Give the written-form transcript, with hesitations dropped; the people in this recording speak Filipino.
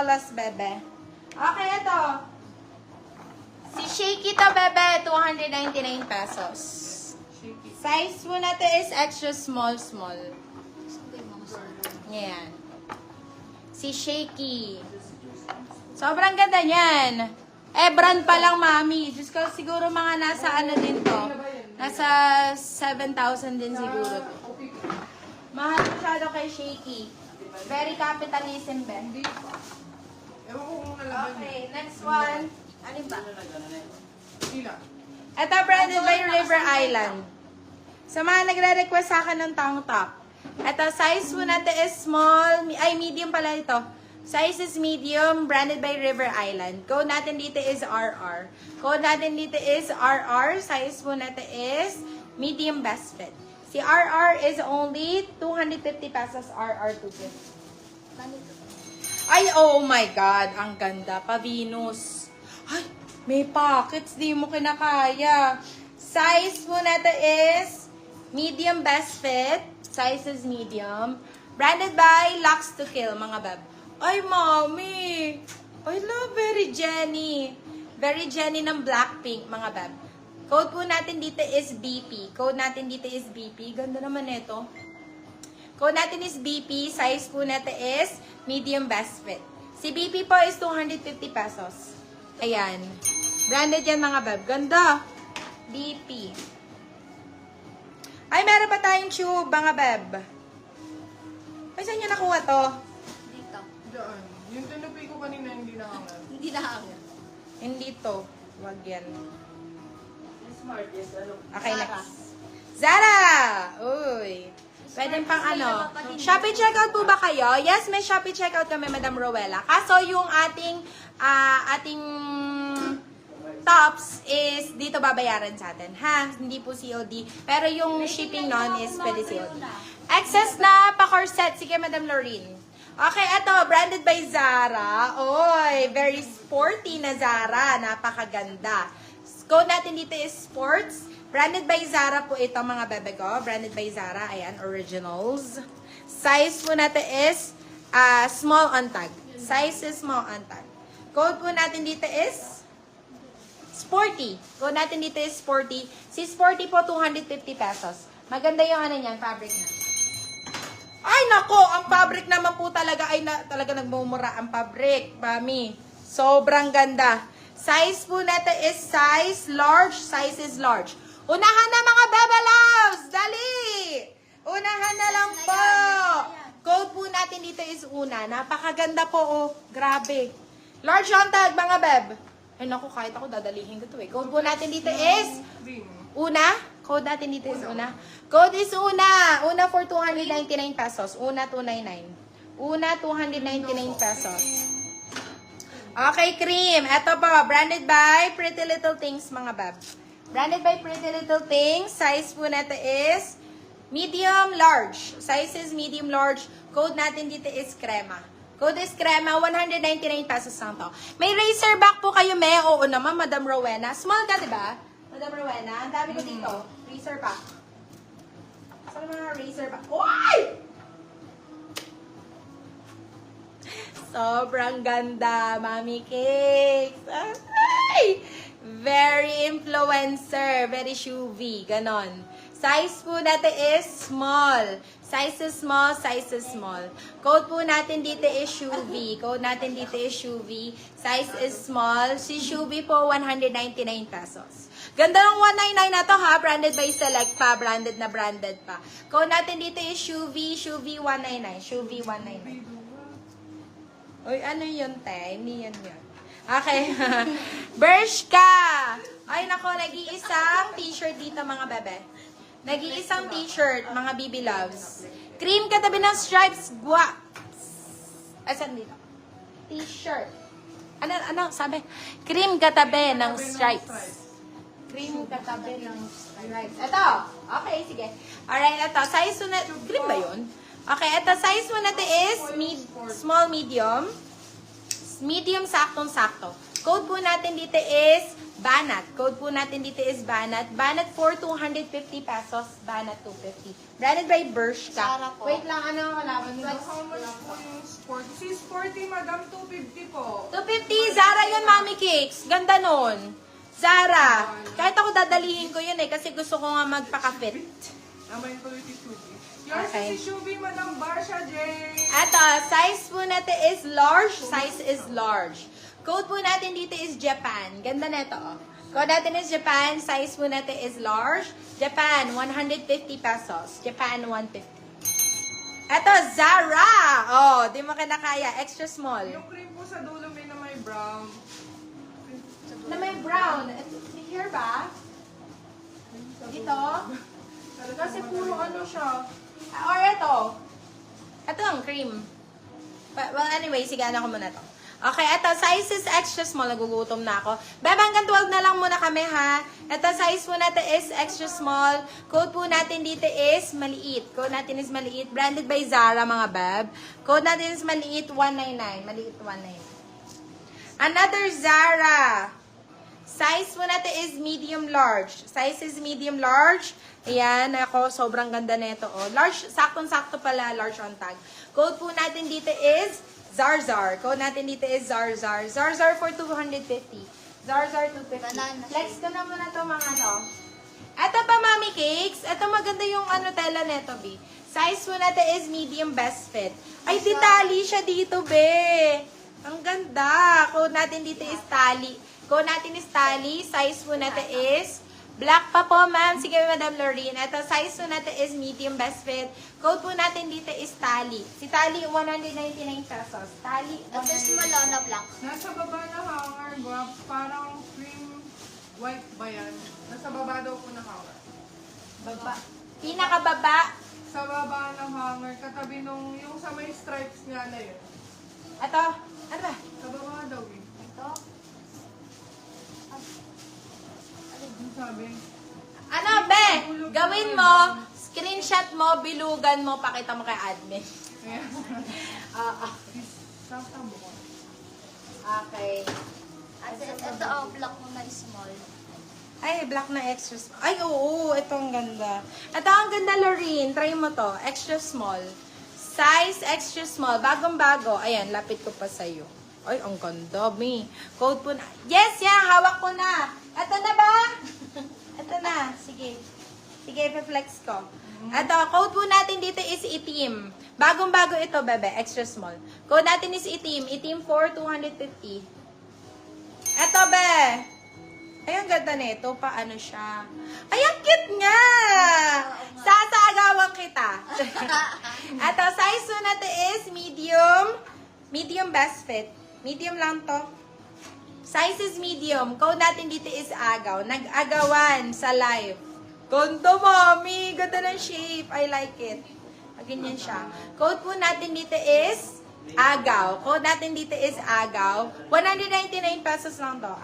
Flawless, bebe. Okay, ito. Si Shaky to, bebe, 299 pesos. Size po natin is extra small. Yan. Si Shaky. Sobrang ganda niyan. Brand pa lang, mami. Diyos ko, siguro mga nasa ano din to. Nasa 7,000 din siguro to. Mahal masyado kay Shaky. Very capitalism, Ben. Okay, next one. Ano ba? Ito, branded by River Island. Sa mga nagre-request sa akin ng tank top. Ito, size po natin is small. Medium pala ito. Size is medium, branded by River Island. Code natin dito is RR. Code natin dito is RR. Size po natin is medium best fit. Si RR is only 250 pesos. RR 250. Ay, oh my God. Ang ganda. Pa-Venus. Ay, may pockets. Di mo kinakaya. Size po natin is medium best fit. Size is medium. Branded by Lux to Kill, mga beb. Ay, mami. I love Very Jenny. Very Jenny ng Blackpink, mga beb. Code po natin dito is BP. Code natin dito is BP. Ganda naman ito. Code natin is BP. Size po natin is medium best fit. Si BP po is 250 pesos. Ayan. Branded yan, mga beb. Ganda. BP. Ay, meron pa tayong tube, mga beb. Ay, saan nyo nakuha to? Diyan. Yung tinupi ko kanina hindi nakangal. Hindi nakakaya. Hindi to. Wag yan. Smart, yes, ano? Okay, next. Zara! Uy. Pwede pang ano. Shopee checkout po ba kayo? Yes, may Shopee checkout kami, Madam Rowella. Kaso yung ating tops is dito babayaran sa atin. Ha? Hindi po COD. Pero yung shipping nun is pwede COD. Excess na pa-corset. Sige, Madam Lorene. Okay, ito, branded by Zara. Oy, very sporty na Zara. Napakaganda. Code natin dito is sports. Branded by Zara po ito, mga bebe ko. Branded by Zara. Ayan, originals. Size po natin is small on tag. Size is small on tag. Code po natin dito is sporty. Code natin dito is sporty. Si sporty po, 250 pesos. Maganda yung ano niyan, fabric na. Ay, nako, ang fabric naman po talaga ay talaga nagmumura ang fabric, mami. Sobrang ganda. Size po natin is size large. Size is large. Unahan na, mga bebe loves! Dali! Unahan na lang po. Code po natin dito is una. Napakaganda po, oh. Grabe. Large on tag, mga beb. Ay, naku, kahit ako dadalihin ko to eh. Code po natin dito is una. Code natin dito is una. Code is una. Una for 299 pesos. Una 299. Una 299 pesos. Okay, cream. Ito po. Branded by Pretty Little Things, mga bab. Branded by Pretty Little Things. Size po natin is medium large. Size is medium large. Code natin dito is crema. Code is crema. 199 pesos lang to. May razor back po kayo, me. Oo naman, Madam Rowena. Small ka, diba? Madam Rowena. Ang dami ko dito. Razor back. Saan mga razor back? Uy! Sobrang ganda, Mami Cakes. Ay! Very influencer. Very shoevy. Ganon. Size po natin is small. Size is small, size is small. Code po natin dito is shoevy. Code natin dito is shoevy. Size is small. Si shoevy po, 199 pesos. Ganda ng 199 na to, ha. Branded by Select pa. Branded na branded pa. Code natin dito is shoevy. Shoevy 199. Shoevy 199. Uy, ano yun, te? Hindi yan yun. Okay. Bershka! Ay, nako, nag-iisang t-shirt dito, mga bebe. Nag-iisang t-shirt, mga BB Loves. Cream katabi ng stripes. Gwa! Asan dito? T-shirt. Ano, sabi? Cream katabi ng stripes. Cream katabi ng stripes. Ito. Okay, sige. Alright, ito. Size na... Cream ba yun? Okay, ito. Size mo natin is small, medium. Medium, saktong-sakto. Code po natin dito is Banat. Code po natin dito is Banat. Banat for 250 pesos. Banat 250. Branded by Bershka. Zara po. Wait lang, ano ang kalaban mo? How much po yung sporty? Si sporty, madam, 250 po. 250. Zara yun, Mami Cakes. Ganda nun. Zara. Kahit ako dadalihin ko yun eh, kasi gusto ko nga magpaka-fit. Amay ko yung tisubi. Yours Okay. is si Shubi, madam Barsha J. Eto, size po natin is large. Size is large. Code po natin dito is Japan. Ganda na ito. Oh. Code natin is Japan. Size po natin is large. Japan, 150 pesos. Japan, 150. Eto, Zara. Oh, di mo kinakaya. Extra small. Yung cream po sa dulo may na may brown. Na may brown. Here ba? Dito? Kasi puro ano siya. Or ito. Ito ang cream. Well, anyway, sige, ano ko muna to. Okay, ito, size is extra small. Nagugutom na ako. Beb, hanggang 12 na lang muna kami, ha? Ito, size po natin is extra small. Code po natin dito is maliit. Code natin is maliit. Branded by Zara, mga beb. Code natin is maliit, 199. Maliit, 199. Another Zara. Size po natin is medium large. Size is medium large. Ayan, ako, sobrang ganda nito. Oh. Large, saktong-sakto pala, large on tag. Code po natin dito is Zarzar. Code natin dito is Zarzar. Zarzar for 250. Zarzar 250. Banana Flex ko na muna to mga to. Ito pa, Mami Cakes. Ito maganda yung ano tela neto, B. Size po natin is medium best fit. Ay, di tali siya dito, be. Ang ganda. Code natin dito is tali. Code natin is tali. Size po natin is black pa po, ma'am. Sige, Madam Lorraine. Ito, size po natin is medium best fit. Code po natin dito is tali. Si tali, 199 pesos. Tali, At least malo na black. Nasa baba na hanger, guwap. Parang cream white ba yan? Nasa baba daw po na hanger. Baba. Pinakababa. Sa baba ng hanger, katabi nung yung sa may stripes nga na yun. Ito, ano ba? Sa baba daw eh. Ito. Yung sabi, Ano, be? Gawin mo, screenshot mo, bilugan mo, pakita mo kay admin. ayan. Sasabo ko. Okay. At ito, oh, black mo na small. Ay, black na extra small. Ay, oo, ito ang ganda. Ito ang ganda, Lorraine. Try mo to. Extra small. Size extra small. Bagong-bago. Ayan, lapit ko pa sa'yo. Ay, ang ganda, me. Code po na. Yes, yan. Hawak ko na. Ito na ba? Ito na. Sige. Sige, ipa-flex ko. Ito, code po natin dito is itim. Bagong-bago ito, bebe. Extra small. Code natin is itim. Itim for 250. Ito, be. Ay, ang ganda nito. Paano siya? Ay, ang cute nga! Sasaagawan kita. Ito, size po natin is medium. Medium best fit. Medium lang to. Size is medium. Code natin dito is agaw. Nag-agawan sa live. Ganda, mami. Ganda ng shape. I like it. Ganyan siya. Code po natin dito is agaw. Code natin dito is agaw. 199 pesos lang to.